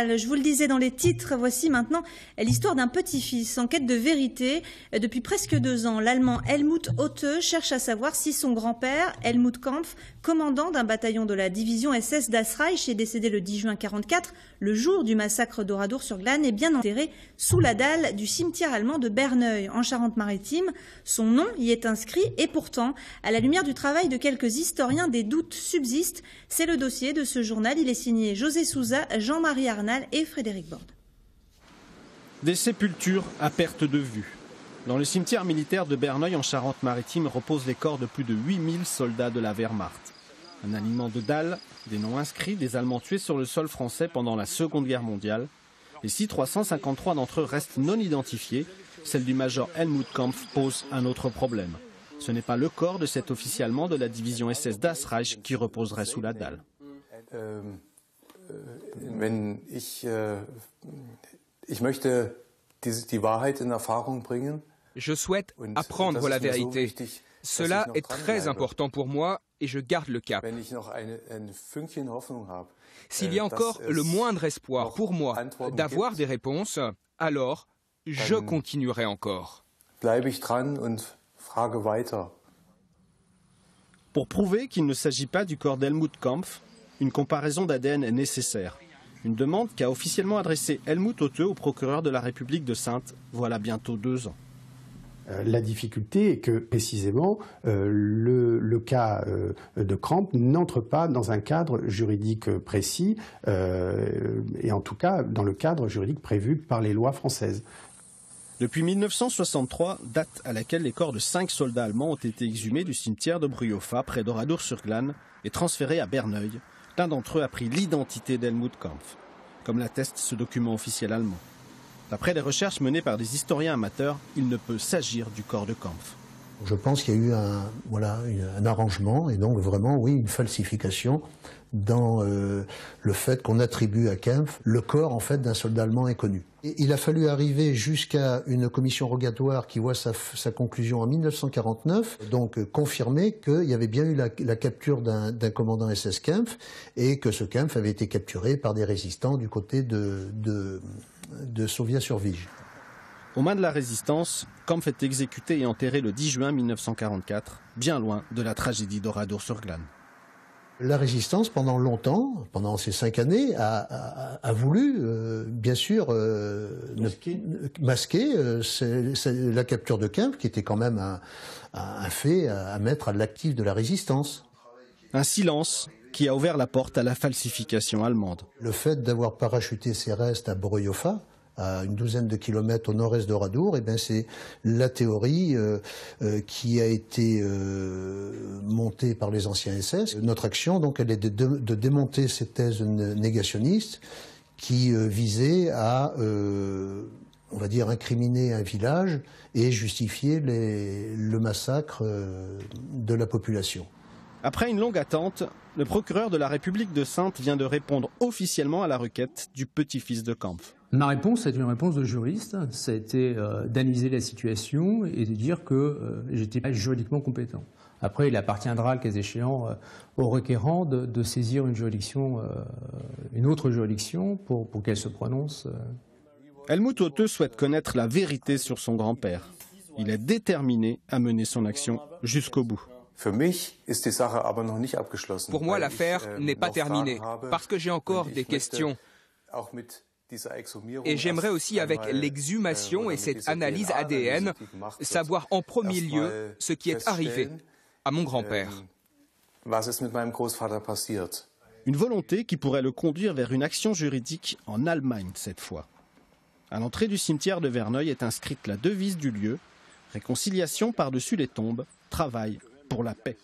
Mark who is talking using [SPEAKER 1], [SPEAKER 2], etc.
[SPEAKER 1] Je vous le disais dans les titres, voici maintenant l'histoire d'un petit-fils en quête de vérité. Depuis presque 2 ans, l'Allemand Helmut Otte cherche à savoir si son grand-père, Helmut Kampf, commandant d'un bataillon de la division SS Das Reich, est décédé le 10 juin 1944, le jour du massacre d'Oradour-sur-Glane, est bien enterré sous la dalle du cimetière allemand de Berneuil, en Charente-Maritime. Son nom y est inscrit et pourtant, à la lumière du travail de quelques historiens, des doutes subsistent. C'est le dossier de ce journal. Il est signé José Souza, Jean-Marie Arnal et Frédéric Borde.
[SPEAKER 2] Des sépultures à perte de vue. Dans le cimetière militaire de Berneuil en Charente-Maritime reposent les corps de plus de 8000 soldats de la Wehrmacht. Un alignement de dalles, des noms inscrits, des Allemands tués sur le sol français pendant la Seconde Guerre mondiale. Et si 353 d'entre eux restent non identifiés, celle du major Helmut Kampf pose un autre problème. Ce n'est pas le corps de cet officier allemand de la division SS Das Reich qui reposerait sous la dalle.
[SPEAKER 3] Je souhaite apprendre la vérité. Cela est très important pour moi et je garde le cap. S'il y a encore le moindre espoir pour moi d'avoir des réponses, alors je continuerai encore.
[SPEAKER 2] Pour prouver qu'il ne s'agit pas du corps d'Helmut Kampf, une comparaison d'ADN est nécessaire. Une demande qu'a officiellement adressée Helmut Otte au procureur de la République de Saintes, voilà bientôt 2 ans.
[SPEAKER 4] La difficulté est que, précisément, le cas de Kampf n'entre pas dans un cadre juridique précis, et en tout cas dans le cadre juridique prévu par les lois françaises.
[SPEAKER 2] Depuis 1963, date à laquelle les corps de 5 soldats allemands ont été exhumés du cimetière de Bruyoffa, près d'Oradour-sur-Glane, et transférés à Berneuil, l'un d'entre eux a pris l'identité d'Helmut Kampf, comme l'atteste ce document officiel allemand. D'après les recherches menées par des historiens amateurs, il ne peut s'agir du corps de Kampf.
[SPEAKER 5] Je pense qu'il y a eu un arrangement et donc vraiment, oui, une falsification dans le fait qu'on attribue à Kampf le corps en fait d'un soldat allemand inconnu. Et il a fallu arriver jusqu'à une commission rogatoire qui voit sa conclusion en 1949, donc confirmer qu'il y avait bien eu la capture d'un commandant SS Kampf et que ce Kampf avait été capturé par des résistants du côté de Sauviat-sur-Vige.
[SPEAKER 2] Aux mains de la résistance, Kampf est exécuté et enterré le 10 juin 1944, bien loin de la tragédie d'Oradour-sur-Glane.
[SPEAKER 5] La résistance, pendant longtemps, pendant ces 5 années, a voulu, bien sûr, masquer la capture de Kampf, qui était quand même un fait à mettre à l'actif de la résistance.
[SPEAKER 2] Un silence qui a ouvert la porte à la falsification allemande.
[SPEAKER 5] Le fait d'avoir parachuté ses restes à Bruyoffa, à une douzaine de kilomètres au nord-est d'Oradour, c'est la théorie qui a été montée par les anciens SS. Notre action, donc, elle est de démonter ces thèses négationnistes qui visaient à, on va dire, incriminer un village et justifier le massacre de la population.
[SPEAKER 2] Après une longue attente, le procureur de la République de Saintes vient de répondre officiellement à la requête du petit-fils de Kampf.
[SPEAKER 6] Ma réponse, c'est une réponse de juriste. Ça a été d'analyser la situation et de dire que j'étais pas juridiquement compétent. Après, il appartiendra, le cas échéant, au requérant de saisir une juridiction, une autre juridiction pour qu'elle se prononce.
[SPEAKER 2] Helmut Otte souhaite connaître la vérité sur son grand-père. Il est déterminé à mener son action jusqu'au bout.
[SPEAKER 3] Pour moi, l'affaire n'est pas terminée, parce que j'ai encore des questions. Et j'aimerais aussi, avec l'exhumation et cette analyse ADN, savoir en premier lieu ce qui est arrivé à mon grand-père.
[SPEAKER 2] Une volonté qui pourrait le conduire vers une action juridique en Allemagne cette fois. À l'entrée du cimetière de Verneuil est inscrite la devise du lieu, réconciliation par-dessus les tombes, travail pour la paix.